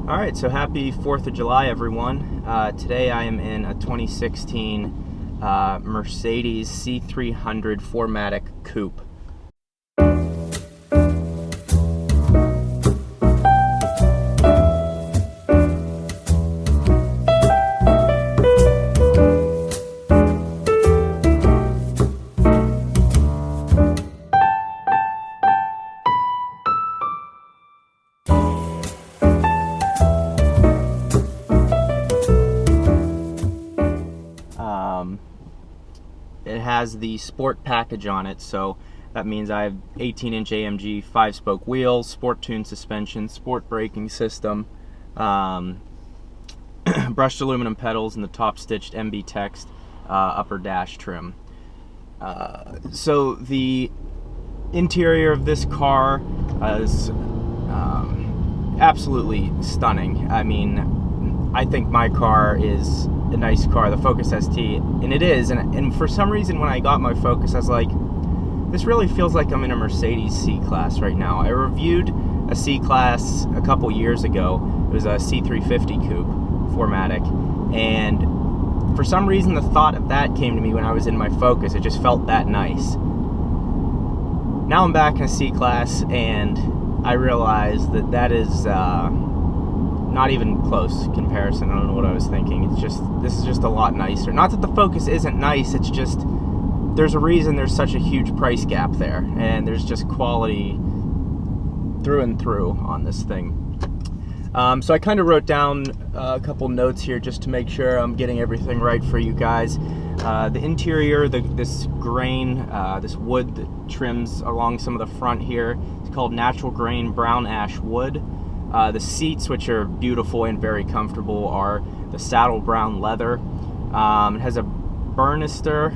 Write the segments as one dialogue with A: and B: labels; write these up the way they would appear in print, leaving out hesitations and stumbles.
A: Alright, so happy 4th of July, everyone. Today I am in a 2016 Mercedes C300 4MATIC Coupe. It has the sport package on it, so that means I have 18-inch AMG 5-spoke wheels, sport tune suspension, sport braking system, brushed aluminum pedals, and the top stitched MB text upper dash trim. So the interior of this car is absolutely stunning. I mean, I think my car is a nice car, the Focus ST, and it is, and for some reason when I got my Focus I was like, this really feels like I'm in a Mercedes C-Class right now. I reviewed a C-Class a couple years ago. It was a C350 Coupe 4MATIC, and for some reason the thought of that came to me when I was in my Focus. It just felt that nice. Now I'm back in a C-Class and I realize that that is not even close comparison. I don't know what I was thinking. It's just, this is just a lot nicer. Not that the Focus isn't nice, it's just, there's a reason there's such a huge price gap there, and there's just quality through and through on this thing. So I kind of wrote down a couple notes here just to make sure I'm getting everything right for you guys. The interior, this grain, this wood that trims along some of the front here, it's called natural grain brown ash wood. The seats, which are beautiful and very comfortable, are the saddle brown leather. It has a Burnister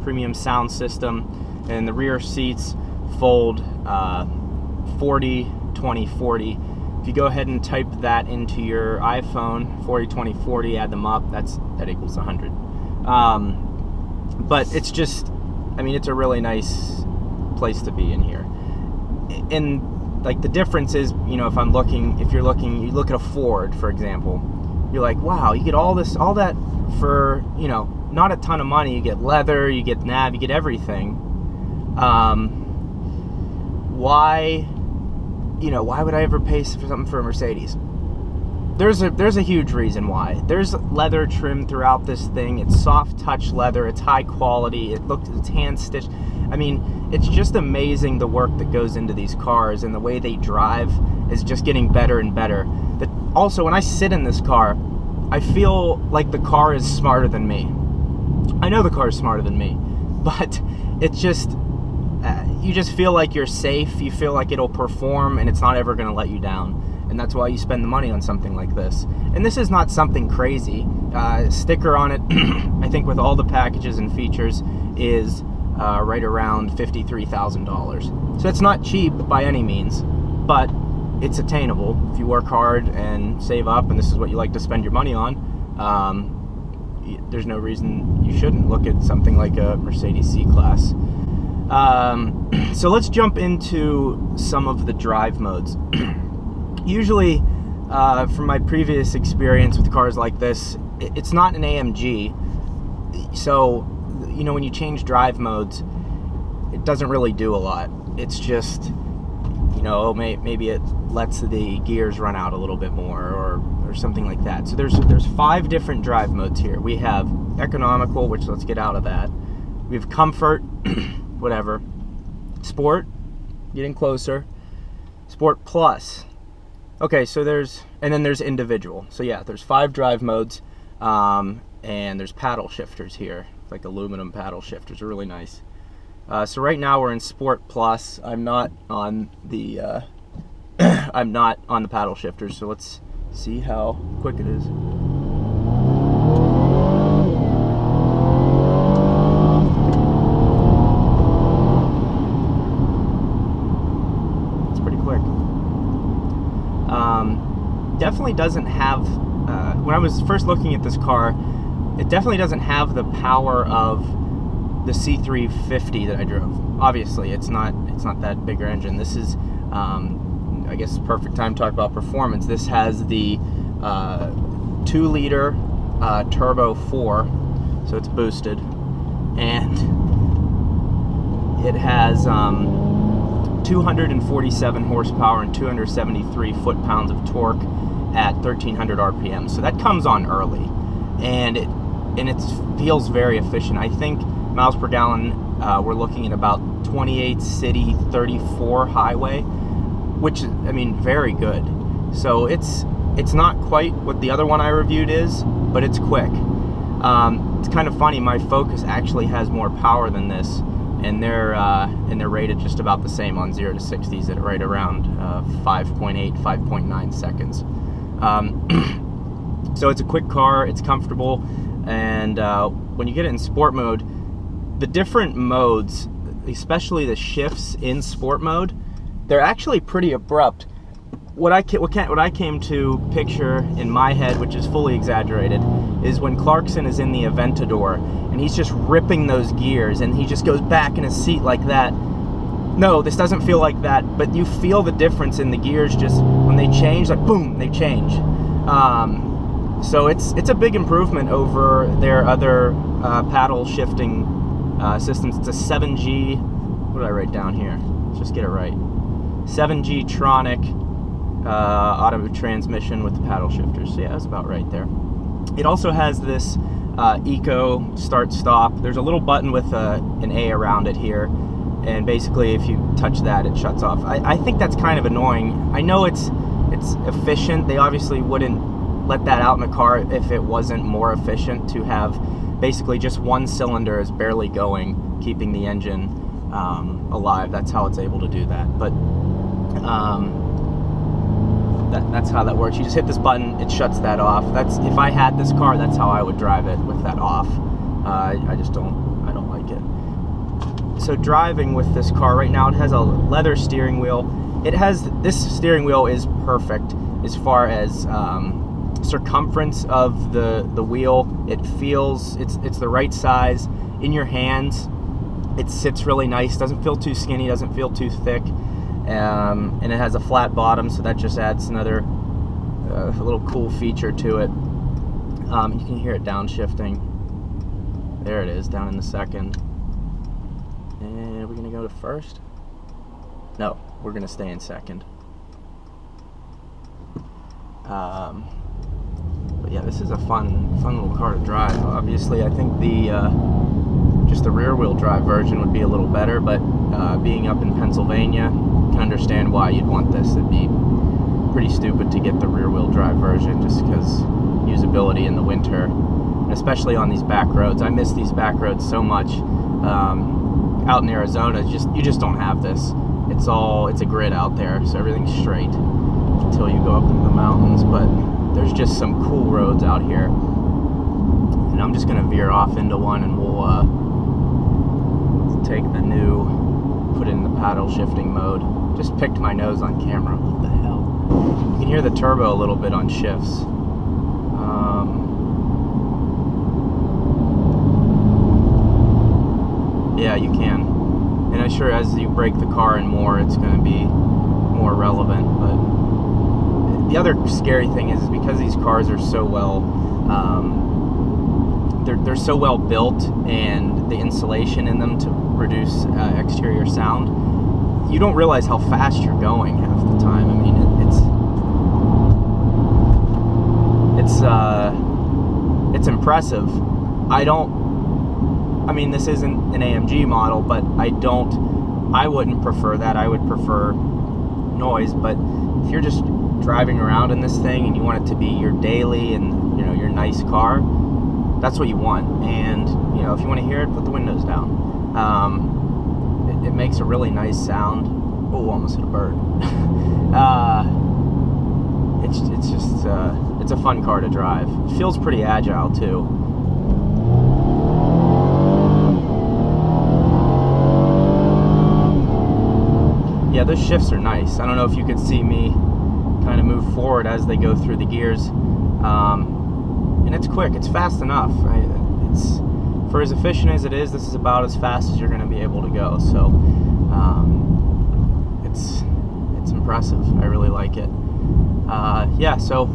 A: premium sound system, and the rear seats fold 40, 20, 40. If you go ahead and type that into your iPhone, 40, 20, 40, add them up, that equals 100. But it's just, I mean, it's a really nice place to be in here. And like the difference is, you know, if you're looking, you look at a Ford, for example, you're like, wow, you get all that for, you know, not a ton of money. You get leather, you get nav, you get everything. Why would I ever pay for something for a Mercedes? There's a huge reason why. There's leather trim throughout this thing. It's soft touch leather. It's high quality. It's hand stitched. I mean, it's just amazing the work that goes into these cars, and the way they drive is just getting better and better. Also, when I sit in this car, I feel like the car is smarter than me. I know the car is smarter than me, but it's just, you just feel like you're safe. You feel like it'll perform, and it's not ever going to let you down. And that's why you spend the money on something like this. And this is not something crazy. Sticker on it, I think with all the packages and features, is right around $53,000. So it's not cheap by any means, but it's attainable if you work hard and save up, and this is what you like to spend your money on. There's no reason you shouldn't look at something like a Mercedes C-Class. So let's jump into some of the drive modes. Usually, from my previous experience with cars like this, it's not an AMG, so, you know, when you change drive modes, it doesn't really do a lot. It's just, you know, maybe it lets the gears run out a little bit more, or something like that. So there's 5 different drive modes here. We have economical, which, let's get out of that. We have comfort, whatever. Sport, getting closer. Sport plus. Okay, so and then there's individual. So yeah, there's 5 drive modes, and there's paddle shifters here, like aluminum paddle shifters, are really nice. So right now we're in Sport Plus. I'm not on the I'm not on the paddle shifters. So let's see how quick it is. It's pretty quick. Definitely doesn't have, when I was first looking at this car, it definitely doesn't have the power of the C350 that I drove. Obviously, it's not that bigger engine. This is I guess perfect time to talk about performance. This has the 2-liter turbo 4, so it's boosted, and it has 247 horsepower and 273 foot-pounds of torque at 1300 RPM. So that comes on early, and it feels very efficient. I think miles per gallon, we're looking at about 28 city, 34 highway, which, I mean, very good. So it's not quite what the other one I reviewed is, but it's quick. It's kind of funny, my Focus actually has more power than this, and they're rated just about the same on 0 to 60s at right around 5.8, 5.9 seconds. So it's a quick car, it's comfortable, and when you get it in sport mode, the different modes, especially the shifts in sport mode, they're actually pretty abrupt. What I came to picture in my head, which is fully exaggerated, is when Clarkson is in the Aventador and he's just ripping those gears and he just goes back in his seat like that. No, this doesn't feel like that, but you feel the difference in the gears just when they change, like boom, they change. So it's a big improvement over their other paddle shifting systems. It's a 7G, what did I write down here? Let's just get it right. 7G Tronic auto transmission with the paddle shifters. So yeah, that's about right there. It also has this eco start stop. There's a little button with an A around it here, and basically if you touch that, it shuts off. I think that's kind of annoying. I know it's efficient. They obviously wouldn't let that out in a car if it wasn't more efficient to have basically just one cylinder is barely going, keeping the engine alive. That's how it's able to do that. But that's how that works. You just hit this button, it shuts that off. That's, if I had this car, that's how I would drive it, with that off. I don't like it. So driving with this car right now, it has a leather steering wheel. This steering wheel is perfect as far as circumference of the wheel. It feels, it's the right size in your hands. It sits really nice, doesn't feel too skinny, doesn't feel too thick. And it has a flat bottom, so that just adds another little cool feature to it. You can hear it downshifting. There it is, down in the second. And we're gonna go to first? No, we're gonna stay in second. But yeah, this is a fun little car to drive. Obviously, I think just the rear-wheel drive version would be a little better, but being up in Pennsylvania, I can understand why you'd want this. It'd be pretty stupid to get the rear-wheel drive version just because usability in the winter, and especially on these back roads. I miss these back roads so much. Out in Arizona, you just don't have this. It's a grid out there, so everything's straight until you go up into the mountains. But there's just some cool roads out here, and I'm just gonna veer off into one, and we'll take the new, put it in the paddle shifting mode. Just picked my nose on camera. What the hell? You can hear the turbo a little bit on shifts. Yeah, you can. And I'm sure as you break the car in more, it's going to be more relevant. But the other scary thing is because these cars are so well, they're so well built, and the insulation in them to reduce exterior sound, you don't realize how fast you're going half the time. I mean, it's impressive. I mean, this isn't an AMG model, but I wouldn't prefer that. I would prefer noise. But if you're just driving around in this thing and you want it to be your daily and, you know, your nice car, that's what you want. And, you know, if you want to hear it, put the windows down. It makes a really nice sound. Oh, almost hit a bird. It's a fun car to drive. It feels pretty agile too. Yeah, those shifts are nice. I don't know if you could see me kind of move forward as they go through the gears. And it's quick, it's fast enough. It's, for as efficient as it is, this is about as fast as you're going to be able to go. So it's impressive. impressive. I really like it. Yeah, so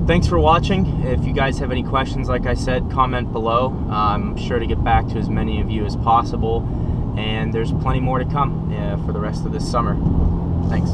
A: thanks for watching. If you guys have any questions, like I said, comment below. I'm sure to get back to as many of you as possible, and there's plenty more to come for the rest of this summer. Thanks.